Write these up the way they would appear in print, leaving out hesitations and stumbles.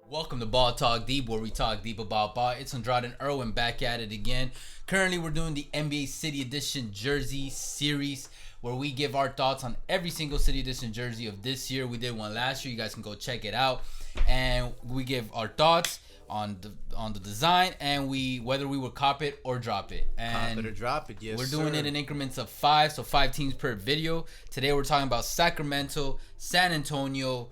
Welcome to Ball Talk Deep, where we talk deep about ball. It's Andrade and Irwin back at it again. Currently, we're doing the NBA City Edition jersey series, where we give our thoughts on every single City Edition jersey of this year. We did one last year. You guys can go check it out, and we give our thoughts on the design and whether we would cop it or drop it. And cop it or drop it, yes. We're doing it in increments of 5, so 5 teams per video. Today, we're talking about Sacramento, San Antonio,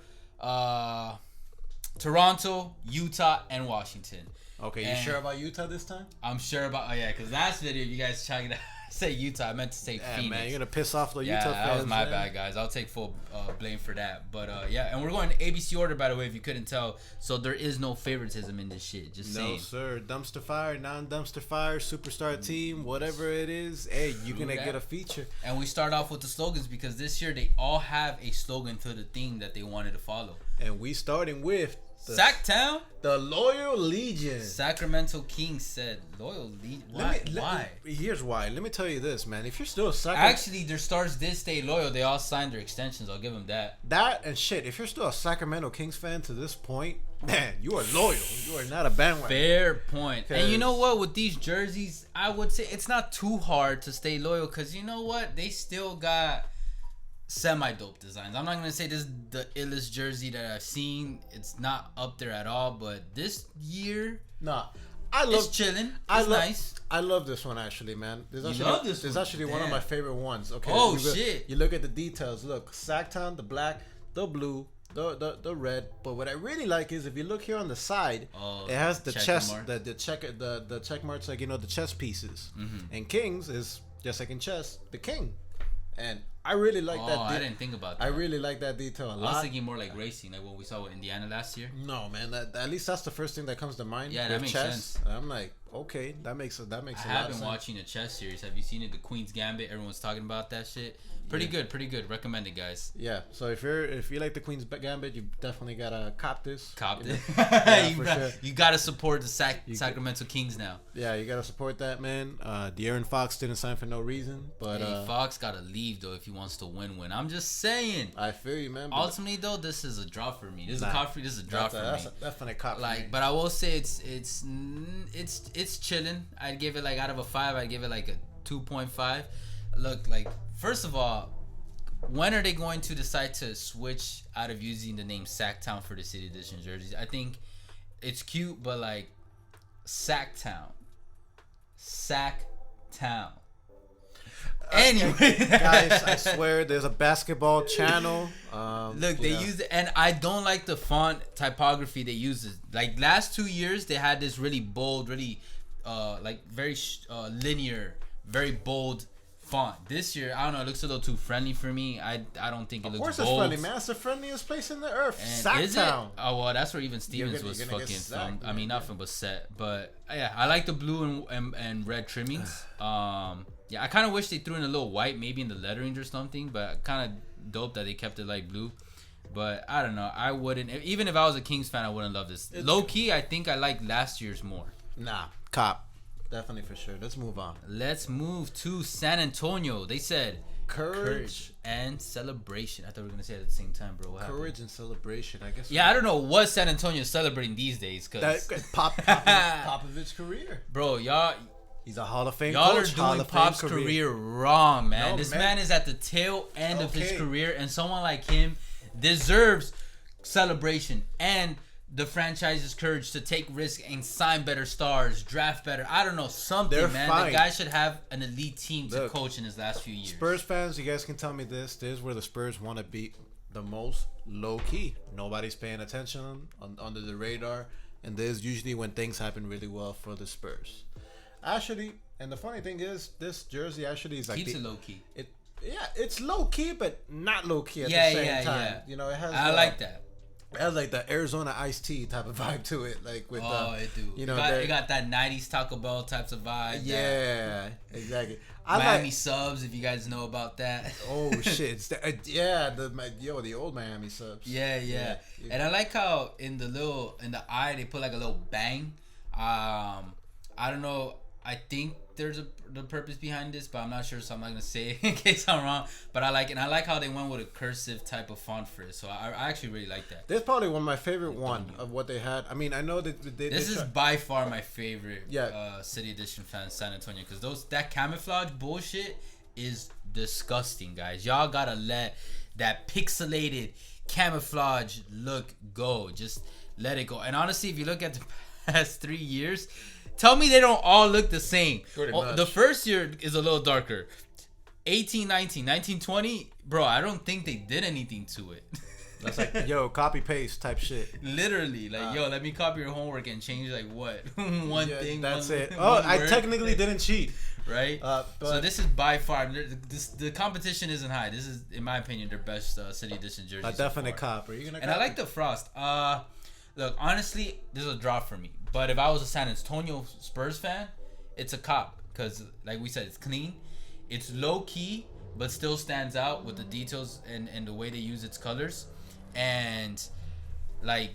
Toronto, Utah, and Washington. Okay, you sure about Utah this time? I'm sure about, because last video you guys tried to say Utah. I meant to say Phoenix. Man, you're going to piss off the Utah fans. Yeah, that was my bad, guys. I'll take full blame for that. But, and we're going ABC order, by the way, if you couldn't tell. So there is no favoritism in this shit. Just saying. No, sir. Dumpster fire, non-dumpster fire, superstar team, whatever it is. Hey, you're going to get a feature. And we start off with the slogans because this year they all have a slogan to the theme that they wanted to follow. And we starting with Sacktown? The Loyal Legion. Sacramento Kings said Loyal Legion. Why? Here's why. Let me tell you this, man. If you're still a Actually, their stars did stay loyal. They all signed their extensions. I'll give them that. That and shit. If you're still a Sacramento Kings fan to this point, man, you are loyal. You are not a bandwagon. Fair point. And you know what? With these jerseys, I would say it's not too hard to stay loyal because you know what? They still got semi-dope designs. I'm not going to say this is the illest jersey that I've seen. It's not up there at all, but this year, it's chilling. It's nice. I love this one actually, man. This is actually one of my favorite ones. Okay. Oh, shit. You look at the details. Look, Sacktown, the black, the blue, the red. But what I really like is if you look here on the side, it has the chest, the check marks, like the chess pieces. Mm-hmm. And Kings is just like in chess, the king. And I really like that. I didn't think about that. I really like that detail a lot. I was thinking more like racing, like what we saw with Indiana last year. No, man. At least that's the first thing that comes to mind. Yeah, that makes sense. I'm like, okay, that makes a lot of sense. I have been watching a chess series. Have you seen it? The Queen's Gambit. Everyone's talking about that shit. Pretty good. Recommend it, guys. Yeah. So if you like the Queen's Gambit, you definitely gotta cop this. Yeah, for sure. You gotta support the Sacramento Kings now. Yeah, you gotta support that, man. De'Aaron Fox didn't sign for no reason, but Fox gotta leave though if he wants to win. I'm just saying. I feel you, man. Ultimately though, this is a draw for me. This is a draw for me. That's definitely a cop. But I will say it's chilling. I'd give it out of a 5. I'd give it a 2.5. Look, first of all, when are they going to decide to switch out of using the name Sacktown for the City Edition jerseys? I think it's cute, but Sacktown. Anyway, guys, I swear there's a basketball channel. Look, they use it, and I don't like the font typography they use. Last 2 years, they had this really bold, really very linear, very bold font. This year, I don't know, it looks a little too friendly for me. I don't think it looks bold. Of course it's friendly, man. It's the friendliest place in the earth. Sacktown. Oh, well, that's where even Stevens was fucking filmed. I mean, nothing but set. But, yeah, I like the blue and red trimmings. Yeah, I kind of wish they threw in a little white, maybe in the lettering or something. But kind of dope that they kept it light blue. But, I don't know. I wouldn't. Even if I was a Kings fan, I wouldn't love this. Low-key, I think I like last year's more. Nah, cop. Definitely for sure. Let's move on. Let's move to San Antonio. They said courage and celebration. I thought we were gonna say it at the same time, bro. What courage and celebration. I guess. Yeah, I don't know what San Antonio is celebrating these days. Cause Popovich's career, bro. Y'all. He's a Hall of Fame Y'all coach. are doing Pop's career wrong, man. No, this man is at the tail end of his career, and someone like him deserves celebration and the franchise's courage to take risks and sign better stars, draft better. I don't know, something, man. Fine. The guy should have an elite team to coach in his last few years. Spurs fans, you guys can tell me this. This is where the Spurs want to be the most low-key. Nobody's paying attention under the radar. And this is usually when things happen really well for the Spurs. Actually, and the funny thing is, this jersey actually is keeps it low-key. It's low-key, but not low-key at the same time. Yeah. It has. I like that. It has the Arizona iced tea type of vibe to it, it do. It got that '90s Taco Bell types of vibe. Yeah, exactly. Miami subs, if you guys know about that. Oh shit! The old Miami subs. Yeah. And I like how in the eye they put a little bang. I don't know. I think there's the purpose behind this, but I'm not sure, so I'm not gonna say it in case I'm wrong. But I like it, and I like how they went with a cursive type of font for it. So I actually really like that. This is probably one of my favorite of what they had. I mean, I know that this is by far my favorite City Edition fan, San Antonio, because that camouflage bullshit is disgusting, guys. Y'all gotta let that pixelated camouflage look go. Just let it go. And honestly, if you look at the past 3 years, tell me they don't all look the same. The first year is a little darker. 18, 19, 19, 20, bro, I don't think they did anything to it. That's like, yo, copy paste type shit. Literally, like, yo, let me copy your homework and change like what one thing. That's it. Oh, I technically didn't cheat. Right. So this is by far the competition isn't high. This is, in my opinion, their best City Edition jersey. A definite cop. Are you gonna? And I like the frost. Look, honestly, this is a drop for me. But if I was a San Antonio Spurs fan, it's a cop because, like we said, it's clean, it's low key, but still stands out with the details and the way they use its colors, and like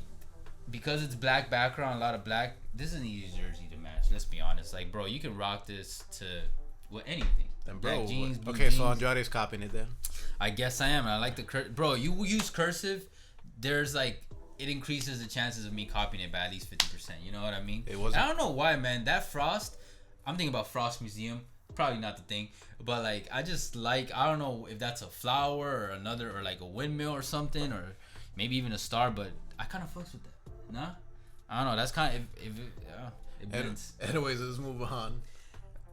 because it's black background, a lot of black. This is an easy jersey to match. Let's be honest. Like, bro, you can rock this to anything. Then, bro, black jeans, blue jeans. So Andrade's copying it then. I guess I am. And I like bro. You use cursive. There's like. It increases the chances of me copying it by at least 50%. You know what I mean? I don't know why, man. That frost, I'm thinking about Frost Museum. Probably not the thing. But, like, I just like, I don't know if that's a flower or like a windmill or something, or maybe even a star, but I kind of fucks with that. Nah? I don't know. That's kind of, it blends. Anyways, let's move on.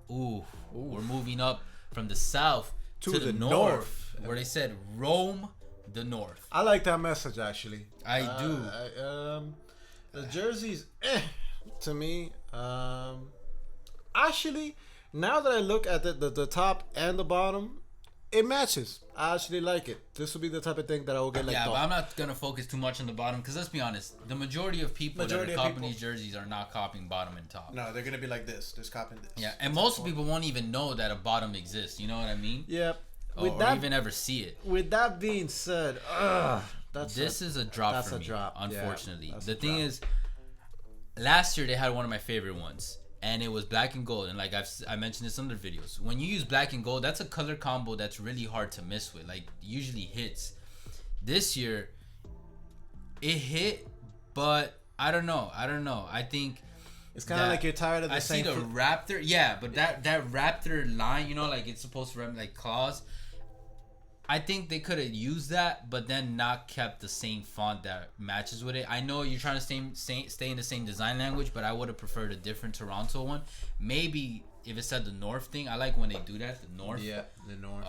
Ooh. We're moving up from the south to the north, where they said Rome the North. I like that message, actually. I do. The jerseys, to me. Actually, now that I look at the top and the bottom, it matches. I actually like it. This will be the type of thing that I will get like. Yeah, but I'm not gonna focus too much on the bottom because let's be honest, the majority of people that are copying these jerseys are not copying bottom and top. No, they're gonna be like this. Just copying this. Yeah, and most people won't even know that a bottom exists. You know what I mean? Yeah. Or even ever see it. With that being said, this is a drop for me. Drop. Unfortunately, the thing is, last year they had one of my favorite ones, and it was black and gold. And like I mentioned this in other videos, when you use black and gold, that's a color combo that's really hard to miss with. Like usually hits. This year, it hit, but I don't know. I think. It's kind of like you're tired of the same. I see the Raptor, yeah, but that Raptor line, you know, like it's supposed to run like claws. I think they could have used that, but then not kept the same font that matches with it. I know you're trying to stay in the same design language, but I would have preferred a different Toronto one. Maybe if it said the North thing, I like when they do that, the North. Yeah, the North.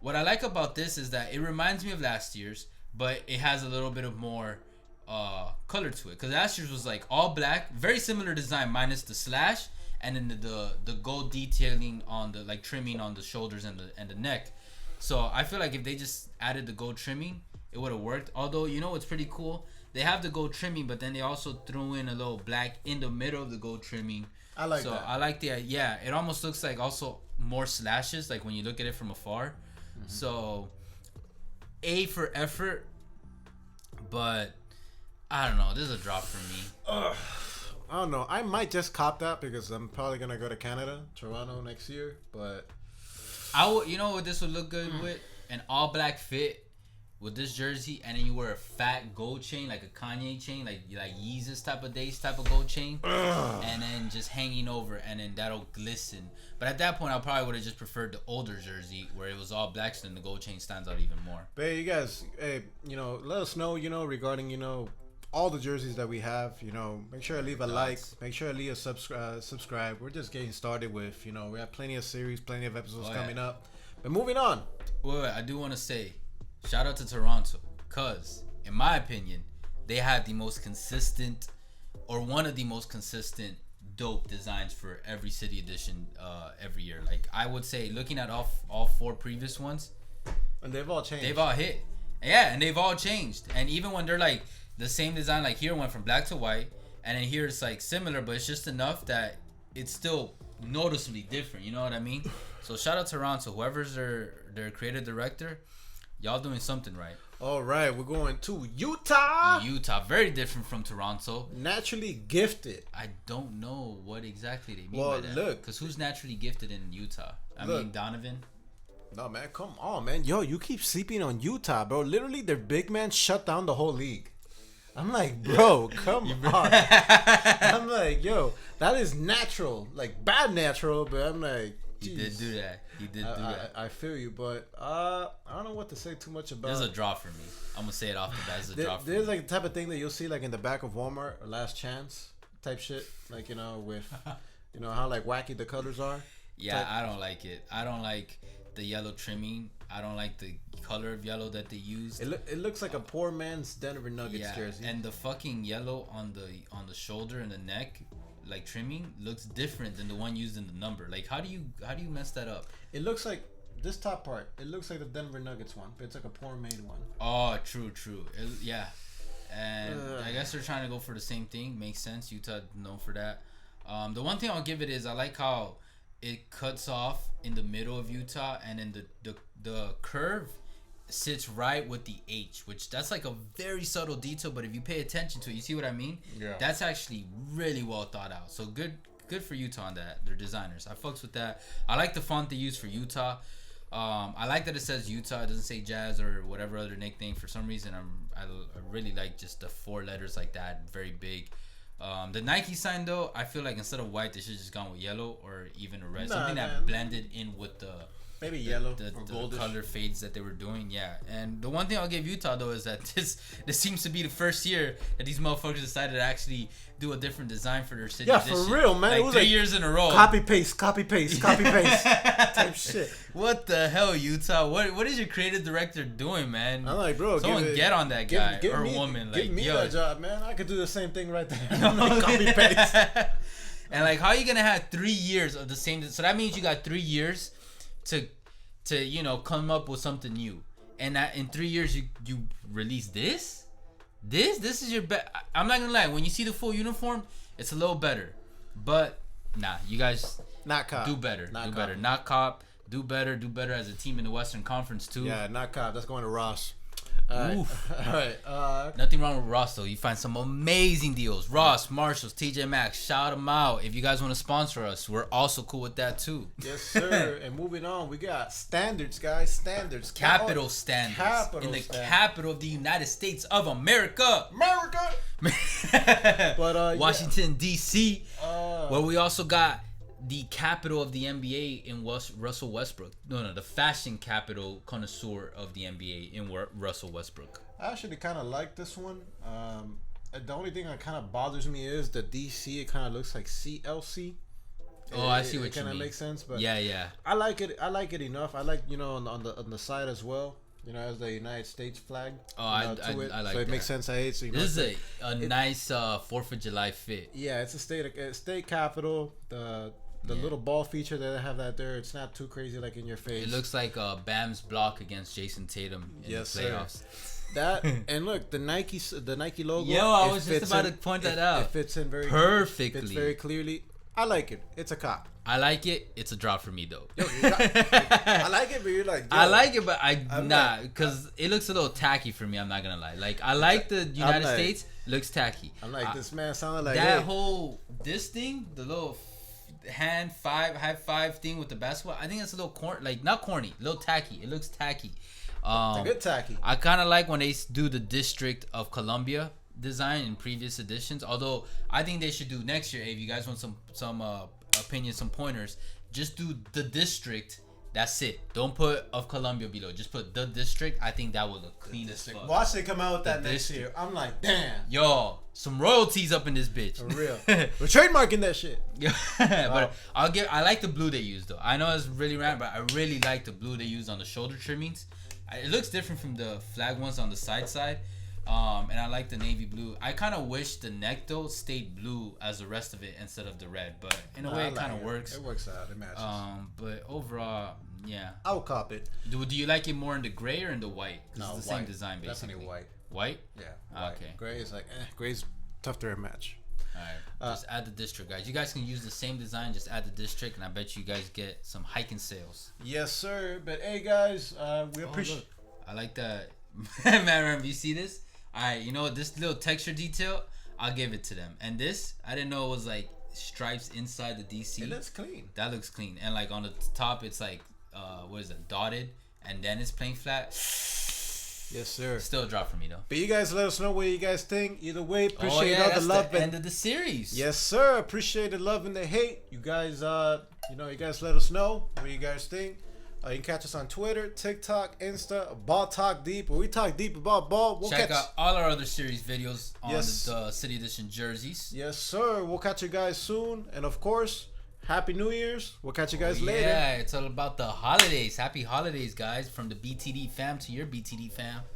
What I like about this is that it reminds me of last year's, but it has a little bit of more color to it. Because last year's was like all black, very similar design minus the slash, and then the gold detailing on the like trimming on the shoulders and the neck. So I feel like if they just added the gold trimming, it would have worked. Although, you know what's pretty cool? They have the gold trimming, but then they also threw in a little black in the middle of the gold trimming. I like that. So I like it almost looks like also more slashes, like when you look at it from afar. Mm-hmm. So A for effort, but I don't know. This is a drop for me. I don't know. I might just cop that because I'm probably going to go to Canada, Toronto next year, but... You know what this would look good with? An all black fit with this jersey, and then you wear a fat gold chain, like a Kanye chain, like Yeezus type of gold chain, and then just hanging over, and then that'll glisten. But at that point, I probably would have just preferred the older jersey where it was all black, so then the gold chain stands out even more. But hey, you guys, let us know, regarding, all the jerseys that we have. Make sure to leave a like, make sure to leave a subscribe. We're just getting started with, we have plenty of series, plenty of episodes coming up. But moving on. Wait, I do want to say, shout out to Toronto, because in my opinion, they had the most consistent, or one of the most consistent, dope designs for every City Edition every year. Like I would say, looking at all four previous ones, and they've all changed. They've all hit, yeah, and they've all changed. And even when they're like the same design, like here went from black to white, and then here it's like similar, but it's just enough that it's still noticeably different. You know what I mean? So shout out to Toronto, whoever's their creative director, y'all doing something right. All right, we're going to Utah. Utah, very different from Toronto. Naturally gifted. I don't know what exactly they mean by that. Look, because who's naturally gifted in Utah? I mean, Donovan. No, man, come on, man. Yo, you keep sleeping on Utah, bro. Literally, their big man shut down the whole league. I'm like, bro, come on. I'm like, yo, that is natural. Like, bad natural, but I'm like, geez. He did do that. He did do that. I feel you, but I don't know what to say too much about. There's a draw for me. I'm going to say it off the bat. There's a draw for me. There's like the type of thing that you'll see like in the back of Walmart or Last Chance type shit. Like, you know, with, you know, how like wacky the colors are. Yeah, I don't like it. I don't like the yellow trimming. I don't like the color of yellow that they use. It looks like a poor man's Denver Nuggets jersey. And the fucking yellow on the shoulder and the neck, like trimming, looks different than the one used in the number. Like, how do you mess that up? It looks like this top part. It looks like the Denver Nuggets one, but it's like a poor made one. Oh, true. Yeah, and I guess they're trying to go for the same thing. Makes sense. Utah known for that. The one thing I'll give it is I like how it cuts off in the middle of Utah, and then the curve sits right with the H, which that's like a very subtle detail, but if you pay attention to it, you see what I mean? Yeah. That's actually really well thought out. So good for Utah on that. They're designers. I fucks with that. I like the font they use for Utah. I like that it says Utah. It doesn't say Jazz or whatever other nickname. For some reason, I really like just the 4 letters like that, very big. The Nike sign though, I feel like instead of white, they should just gone with yellow or even a red, something that blended in with the yellow the or the color fades that they were doing. Yeah, and the one thing I'll give Utah though is that this seems to be the first year that these motherfuckers decided to actually do a different design for their city. Yeah, for real, man. Like it was 3 like years in a row. Copy paste type shit. What the hell, Utah? What is your creative director doing, man? I'm like, bro, someone get on that guy or woman. Give like, me yo, that job, man. I could do the same thing right there. Like, copy paste. And like, how are you gonna have 3 years of the same? So that means you got 3 years to you know come up with something new. And that in 3 years you release this. This is your best. I'm not gonna lie. When you see the full uniform, it's a little better. But nah, you guys not cop. Do better. Not do cop. better. Not cop. Do better. Do better as a team in the Western Conference too. Yeah, not cop. That's going to Ross. Oof. All right. Nothing wrong with Ross though. You find some amazing deals. Ross, Marshalls, TJ Maxx, shout them out. If you guys want to sponsor us, we're also cool with that too. Yes, sir. And moving on, we got standards, guys. Standards. Capital standards. Capital in the standards. capital of the United States of America. But Washington D.C. Where we also got the capital of the NBA in Russell Westbrook. No, the fashion capital connoisseur of the NBA in Russell Westbrook. I actually kind of like this one. The only thing that kind of bothers me is the DC. It kind of looks like CLC. Oh, I see what you mean. It kind of makes sense, but yeah. I like it. I like it enough. I like on the side as well. You know, as the United States flag. Oh, I like so that. it makes sense. So, this is a nice 4th of July fit. Yeah, it's a state capital. The little ball feature that I have that there, it's not too crazy like in your face. It looks like Bam's block against Jason Tatum in the playoffs. Sir. That and look, the Nike logo. Yo, I was just about to point that out. It fits in very perfectly. Fits very clearly. I like it. It's a cop. I like it. It's a drop for me though. Yo, I like it, but you're like. I like it, but I'm not because it looks a little tacky for me. I'm not gonna lie. Like I like the United States. Looks tacky. I'm like this man sounded like that whole thing, the little high five thing with the basketball. I think it's a little not corny, a little tacky. It looks tacky. It's a good tacky. I kind of like when they do the District of Columbia design in previous editions. Although I think they should do next year. Hey, if you guys want some opinions, some pointers, just do the District. That's it. Don't put of Columbia below. Just put the District. I think that would look clean as fuck. Watch it come out with that next year. I'm like, damn. Yo, some royalties up in this bitch. For real. We're trademarking that shit. But I like the blue they use though. I know it's really random, but I really like the blue they use on the shoulder trimmings. It looks different from the flag ones on the side. And I like the navy blue. I kind of wish the neck though stayed blue as the rest of it instead of the red, but in a way it kind of works. It works out. It matches. But overall, yeah. I'll cop it. Do you like it more in the gray or in the white? No, it's the white. same design basically. Definitely white. White? Yeah. White. Okay. Gray is like gray's tough to match. Alright. Just add the District, guys. You guys can use the same design, just add the District, and I bet you guys get some hiking sales. Yes, sir. But hey guys, we appreciate I like that Man, you see this? All right, you know what? This little texture detail, I'll give it to them. And this, I didn't know it was like stripes inside the DC. It looks clean. That looks clean. And like on the top, it's like, what is it? Dotted. And then it's plain flat. Yes, sir. Still a drop for me though. But you guys let us know what you guys think. Either way, appreciate all the love. The end of the series. Yes, sir. Appreciate the love and the hate. You guys, you guys let us know what you guys think. You can catch us on Twitter, TikTok, Insta, Ball Talk Deep, where we talk deep about ball. Check out all our other series videos on the City Edition jerseys. Yes, sir. We'll catch you guys soon. And of course, Happy New Year's. We'll catch you guys later. Yeah, it's all about the holidays. Happy holidays, guys. From the BTD fam to your BTD fam.